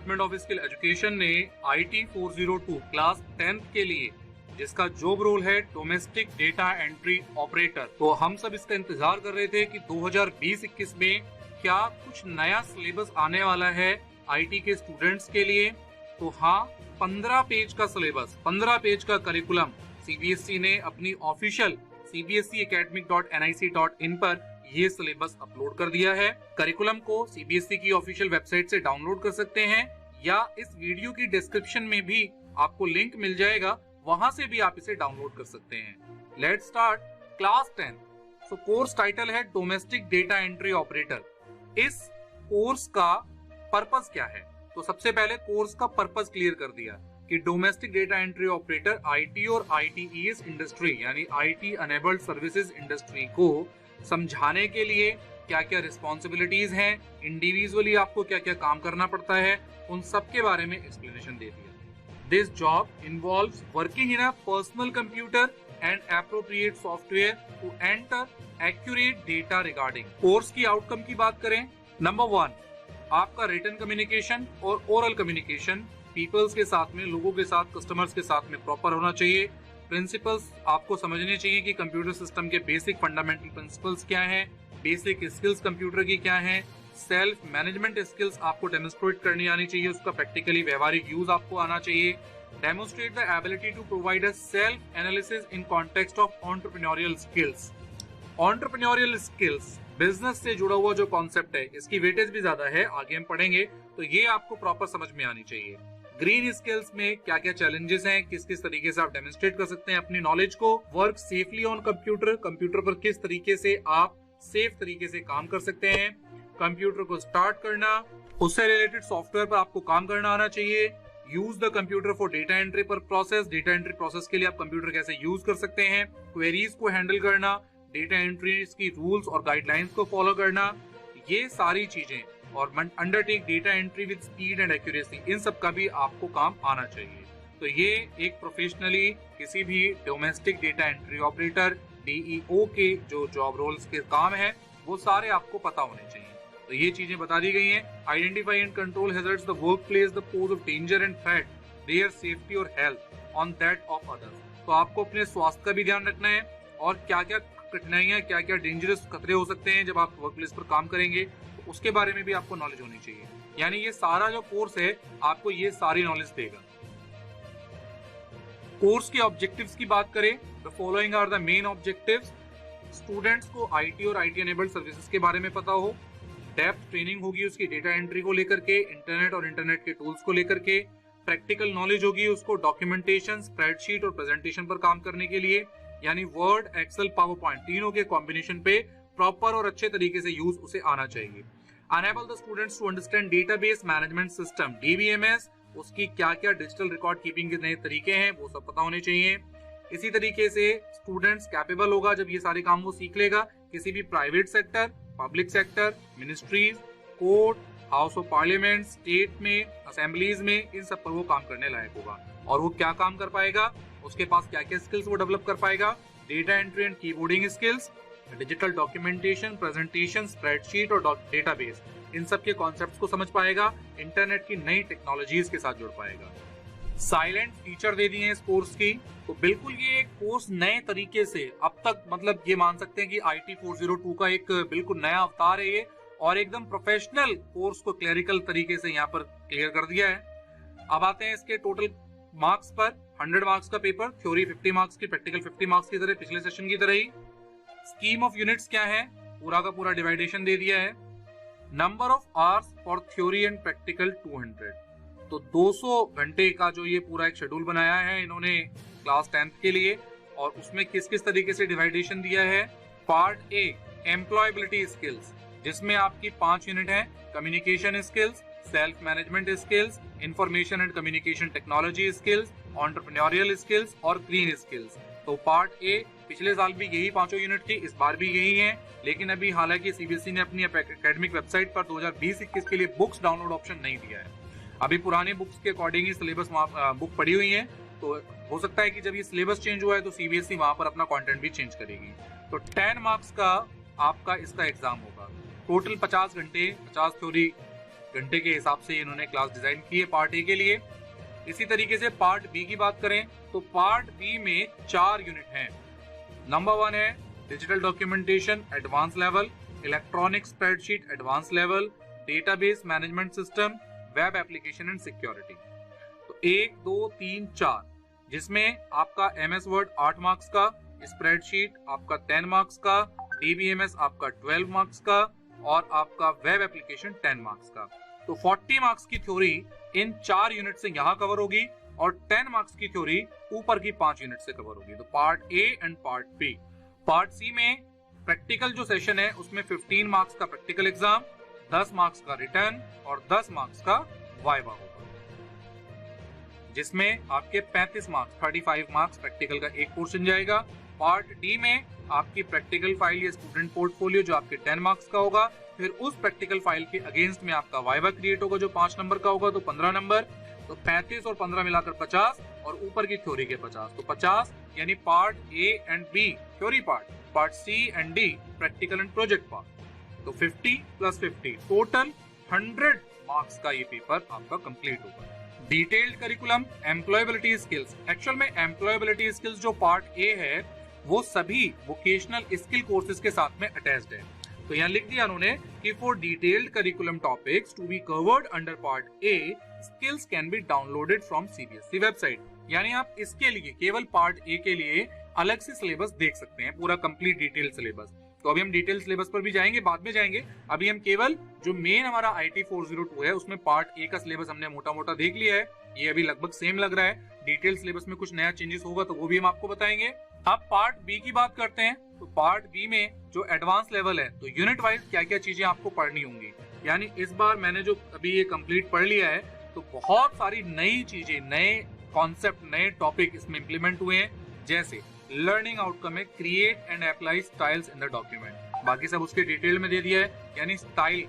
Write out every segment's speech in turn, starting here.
Department of skill education ने IT 402 class 10th के लिए, जिसका जॉब रोल है डोमेस्टिक डेटा एंट्री ऑपरेटर, तो हम सब इसका इंतजार कर रहे थे कि 2020-21 में क्या कुछ नया सिलेबस आने वाला है IT के स्टूडेंट्स के लिए। तो हाँ, 15 पेज का सिलेबस, 15 पेज का करिकुलम CBSE ने अपनी ऑफिशियल cbseacademic.nic.in पर ये सिलेबस अपलोड कर दिया है। करिकुलम को CBSE की ऑफिशियल वेबसाइट से डाउनलोड कर सकते हैं या इस वीडियो की डिस्क्रिप्शन में भी आपको लिंक मिल जाएगा, वहां से भी आप इसे डाउनलोड कर सकते हैं। Let's start class 10। So course title है डोमेस्टिक डेटा एंट्री ऑपरेटर। इस कोर्स का पर्पस क्या है? तो सबसे पहले कोर्स का पर्पस क्लियर कर दिया कि domestic data entry operator IT और ITES इंडस्ट्री यानी IT अनेबल्ड सर्विसेज इंडस्ट्री को समझाने के लिए क्या क्या रिस्पॉन्सिबिलिटीज हैं, इंडिविजुअली आपको क्या क्या काम करना पड़ता है, उन सब के बारे में एक्सप्लेनेशन दे दिया। This job involves working in a personal computer and appropriate software to enter accurate data regarding. Course की आउटकम की बात करें, नंबर 1, आपका रिटन कम्युनिकेशन और ओरल कम्युनिकेशन पीपल्स के साथ में, लोगों के साथ, कस्टमर्स के साथ में प्रॉपर होना चाहिए। प्रिंसिपल्स आपको समझने चाहिए कि कंप्यूटर सिस्टम के बेसिक फंडामेंटल प्रिंसिपल्स क्या हैं, बेसिक स्किल्स कंप्यूटर की क्या हैं, सेल्फ मैनेजमेंट स्किल्स आपको डेमोन्स्ट्रेट करनी आनी चाहिए, उसका प्रैक्टिकली व्यवहारिक यूज आपको आना चाहिए। Demonstrate the ability to provide a self analysis in context of entrepreneurial skills. Entrepreneurial skills business से जुड़ा हुआ जो कॉन्सेप्ट है, इसकी वेटेज भी ज्यादा है, आगे हम पढ़ेंगे, तो ये आपको प्रॉपर समझ में आनी चाहिए। ग्रीन स्किल्स में क्या क्या चैलेंजेस हैं, किस किस तरीके से आप डेमोन्स्ट्रेट कर सकते हैं अपनी नॉलेज को। Work safely on computer, computer पर किस तरीके से आप सेफ तरीके से काम कर सकते हैं। कंप्यूटर को स्टार्ट करना, उससे रिलेटेड सॉफ्टवेयर पर आपको काम करना आना चाहिए। Use the computer for data entry पर प्रोसेस, डेटा एंट्री प्रोसेस के लिए आप कंप्यूटर कैसे यूज कर सकते हैं। क्वेरीज को हैंडल करना, डेटा एंट्री की रूल्स और गाइडलाइंस को फॉलो करना, ये सारी चीजें, और undertake data entry with speed and accuracy, इन सब का भी आपको काम आना चाहिए। तो ये एक प्रोफेशनली किसी भी domestic data entry operator DEO के जो जॉब रोल्स के काम है वो सारे आपको पता होने चाहिए। तो ये चीजें बता दी गई हैं। Identify and control hazards, the work place the pose of danger and threat, their safety और health on that of others. तो आपको अपने स्वास्थ्य का भी ध्यान रखना है और क्या क्या कठिनाइयां, क्या क्या डेंजरस खतरे हो सकते हैं जब आप वर्क प्लेस पर काम करेंगे, तो उसके बारे में भी आपको नॉलेज होनी चाहिए। यानी ये सारा जो कोर्स है आपको ये सारी नॉलेज देगा। कोर्स के ऑब्जेक्टिव्स की बात करें, the following are the main objectives. Students को IT और IT अनेबल्ड सर्विसेज के बारे में पता हो, डेप्थ ट्रेनिंग होगी उसकी डेटा एंट्री को लेकर के, इंटरनेट और इंटरनेट के टूल्स को लेकर के, प्रैक्टिकल नॉलेज होगी उसको डॉक्यूमेंटेशन, स्प्रेडशीट और प्रेजेंटेशन पर काम करने के लिए, यानी वर्ड, एक्सेल, पावर पॉइंट तीनों के कॉम्बिनेशन पे प्रॉपर और अच्छे तरीके से यूज उसे आना चाहिए। Enable the students to understand database management system DBMS, उसकी क्या क्या डिजिटल रिकॉर्ड कीपिंग के नए तरीके हैं वो सब पता होने चाहिए। इसी तरीके से स्टूडेंट्स कैपेबल होगा जब ये सारे काम वो सीख लेगा, किसी भी private sector, public sector, ministries, court, house of parliament, state में, असेंबलीज में, इन सब पर वो काम करने लायक होगा। और वो क्या काम कर पाएगा, उसके पास क्या क्या स्किल्स वो डेवलप कर पाएगा, data entry and keyboarding skills, digital documentation, presentation, spreadsheet और डेटाबेस, इन सब के कॉन्सेप्ट्स को समझ पाएगा, इंटरनेट की नई टेक्नोलॉजीज के साथ जुड़ पाएगा। साइलेंट फीचर दे दिए हैं इस कोर्स की, तो बिल्कुल ये कोर्स नए तरीके से, अब तक मतलब ये मान सकते हैं कि IT 402 का एक बिल्कुल नया अवतार है ये, और एकदम प्रोफेशनल कोर्स को क्लरिकल तरीके से यहाँ पर क्लियर कर दिया है। अब आते हैं इसके टोटल मार्क्स पर। 100 मार्क्स का पेपर, थ्योरी 50 मार्क्स की, प्रैक्टिकल 50 मार्क्स की तरह पिछले सेशन की तरह ही। स्कीम ऑफ यूनिट्स क्या है, पूरा का पूरा डिवाइडेशन दे दिया है। Number of hours for theory and practical 200, तो 200 घंटे का जो ये पूरा एक शेड्यूल बनाया है इन्होंने क्लास 10th के लिए, और उसमें किस किस तरीके से डिवाइडेशन दिया है। पार्ट A एम्प्लॉयबिलिटी स्किल्स, जिसमें आपकी 5 यूनिट है, communication skills, self management skills, information and communication technology skills, entrepreneurial skills और ग्रीन स्किल्स। तो पार्ट A पिछले साल भी यही 5 यूनिट थी, इस बार भी यही है, लेकिन अभी हालांकि CBSE ने अपनी एकेडमिक वेबसाइट पर 2020-21 के लिए बुक्स डाउनलोड ऑप्शन नहीं दिया है। अभी पुराने बुक्स के अकॉर्डिंग ही सिलेबस बुक पड़ी हुई है, तो हो सकता है कि जब ये सिलेबस चेंज हुआ है तो CBSE वहां पर अपना कंटेंट भी चेंज करेगी। तो 10 मार्क्स का आपका इसका एग्जाम होगा, टोटल 50 घंटे, 50 थ्योरी घंटे के हिसाब से इन्होंने क्लास डिजाइन की है पार्ट ए के लिए। इसी तरीके से पार्ट बी की बात करें तो पार्ट बी में 4 यूनिट हैं। नंबर 1 है digital documentation advance level, electronic spreadsheet advance level, database management system, web application and security. तो 1, 2, 3, 4, जिसमें आपका एमएस वर्ड 8 मार्क्स का, स्प्रेडशीट आपका 10 मार्क्स का, डीबीएमएस आपका 12 मार्क्स का और आपका वेब एप्लीकेशन 10 मार्क्स का। तो 40 मार्क्स की थ्योरी इन 4 यूनिट से यहाँ कवर होगी और 10 मार्क्स की थ्योरी ऊपर की 5 यूनिट से कवर होगी। तो part A and part B. Part C में प्रैक्टिकल जो सेशन है उसमें 15 मार्क्स का प्रैक्टिकल एग्जाम, 10 मार्क्स का रिटर्न और 10 मार्क्स का वाइवा होगा, जिसमें आपके 35 मार्क्स 35 मार्क्स प्रैक्टिकल का एक पोर्शन जाएगा। पार्ट डी में आपकी प्रैक्टिकल फाइल या स्टूडेंट पोर्टफोलियो जो आपके 10 मार्क्स का होगा, फिर उस प्रैक्टिकल फाइल के अगेंस्ट में आपका वाइवा क्रिएट होगा जो 5 नंबर का होगा, तो 15 नंबर। तो 35 और 15 मिलाकर 50 और ऊपर की थ्योरी के 50, तो 50 यानी part A and B theory part, part C and D practical and project part. तो 50 + 50 टोटल 100 मार्क्स का ये पेपर आपका कंप्लीट होगा। Detailed curriculum employability skills. Actual में एम्प्लॉयबिलिटी स्किल्स जो पार्ट ए है वो सभी वोकेशनल स्किल कोर्सेज के साथ में अटैच्ड है। तो यहाँ लिख दिया उन्होंने कि for detailed curriculum topics to be covered under part A, skills can be downloaded from CBSE website. यानी आप इसके लिए केवल पार्ट ए के लिए अलग से सिलेबस देख सकते हैं, पूरा कंप्लीट डिटेल सिलेबस। तो अभी हम डिटेल सिलेबस पर भी जाएंगे, बाद में जाएंगे। अभी हम केवल जो मेन हमारा IT 402 है उसमें पार्ट ए का सिलेबस हमने मोटा मोटा देख लिया है। ये अभी लगभग सेम लग रहा है। डिटेल सिलेबस में कुछ नया चेंजेस होगा तो वो भी हम आपको बताएंगे। अब पार्ट बी की बात करते हैं। तो पार्ट बी में जो एडवांस लेवल है तो यूनिट वाइज क्या क्या चीजें आपको पढ़नी होंगी। यानी इस बार मैंने जो अभी ये कंप्लीट पढ़ लिया है तो बहुत सारी नई चीजें, नए कॉन्सेप्ट, नए टॉपिक इसमें इंप्लीमेंट हुए हैं। जैसे लर्निंग आउटकम में create and apply styles in the document, बाकी सब उसके डिटेल में दे दिया है। यानी स्टाइल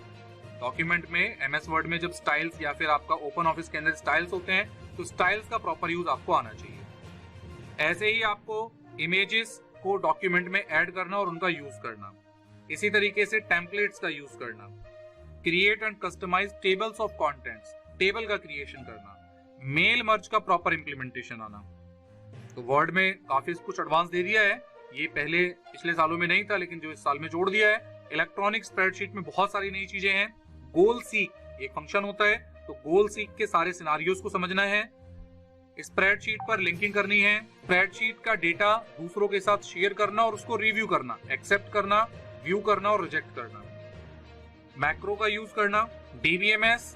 डॉक्यूमेंट में एमएस वर्ड में जब स्टाइल्स या फिर आपका ओपन ऑफिस के अंदर स्टाइल्स होते हैं तो स्टाइल्स का प्रॉपर यूज आपको आना चाहिए। ऐसे ही आपको इमेजेस को डॉक्यूमेंट में ऐड करना और उनका यूज करना, इसी तरीके से टेम्पलेट्स का यूज करना, create and customise tables of contents, table का क्रिएशन करना, मेल मर्ज का प्रॉपर इंप्लीमेंटेशन आना। तो वर्ड में काफी कुछ एडवांस दे दिया है, ये पहले पिछले सालों में नहीं था लेकिन जो इस साल में जोड़ दिया है। इलेक्ट्रॉनिक स्प्रेडशीट में बहुत सारी नई चीजें हैं। गोल सीक एक फंक्शन होता है, तो गोल सीक के सारे सिनारियोस को समझना है, स्प्रेडशीट पर लिंकिंग करनी है, स्प्रेडशीट का डेटा दूसरों के साथ शेयर करना और उसको रिव्यू करना, एक्सेप्ट करना, व्यू करना और रिजेक्ट करना, मैक्रो का यूज करना, डीबीएमएस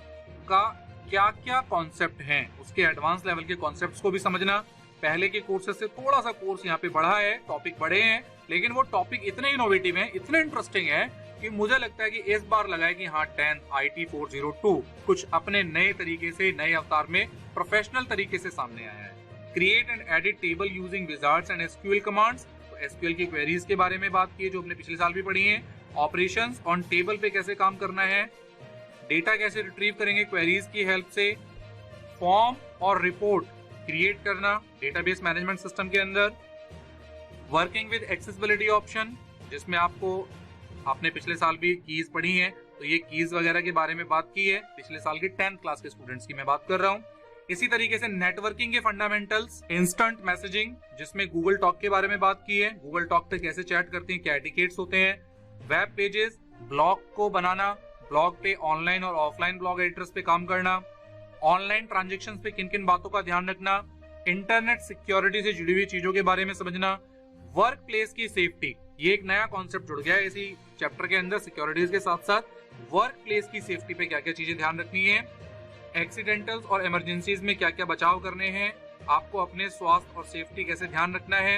का क्या क्या कॉन्सेप्ट हैं उसके एडवांस लेवल के कॉन्सेप्ट्स को भी समझना। पहले के कोर्सेज से थोड़ा सा कोर्स यहाँ पे बढ़ा है, टॉपिक बढ़े हैं, लेकिन वो टॉपिक इतने इनोवेटिव हैं, इतने इंटरेस्टिंग है कि मुझे लगता है कि इस बार लगा कि हाँ 10th IT 402 कुछ अपने नए तरीके से, नए अवतार में प्रोफेशनल तरीके से सामने आया है। Create and edit table using Wizards and SQL commands, तो एसक्यूएल की क्वेरीज के बारे में बात की है जो हमने पिछले साल भी पढ़ी है। ऑपरेशंस ऑन टेबल पे कैसे काम करना है, डेटा कैसे रिट्रीव करेंगे क्वेरीज की हेल्प से, फॉर्म और रिपोर्ट क्रिएट करना डेटाबेस मैनेजमेंट सिस्टम के अंदर, वर्किंग विद एक्सेसिबिलिटी ऑप्शन जिसमें आपने पिछले साल भी कीज पढ़ी हैं, तो ये कीज वगैरह के बारे में बात की है, पिछले साल के 10th क्लास के स्टूडेंट्स की मैं बात कर रहा हूँ। इसी तरीके से नेटवर्किंग के फंडामेंटल्स, इंस्टेंट मैसेजिंग जिसमें गूगल टॉक के बारे में बात की है, गूगल टॉक पे कैसे चैट करते हैं, क्या एटिकेट्स होते हैं, वेब पेजेस, ब्लॉग को बनाना, ब्लॉग पे ऑनलाइन और ऑफलाइन ब्लॉग एडिटर्स पे काम करना, ऑनलाइन ट्रांजेक्शन पे किन किन बातों का ध्यान रखना, इंटरनेट सिक्योरिटी से जुड़ी हुई चीजों के बारे में समझना, वर्क प्लेस की सेफ्टी, ये एक नया कॉन्सेप्ट जुड़ गया है इसी चैप्टर के अंदर। सिक्योरिटीज के साथ साथ वर्क प्लेस की सेफ्टी पे क्या क्या चीजें ध्यान रखनी है, एक्सीडेंटल्स और इमरजेंसीज में क्या क्या बचाव करने हैं, आपको अपने स्वास्थ्य और सेफ्टी कैसे ध्यान रखना है,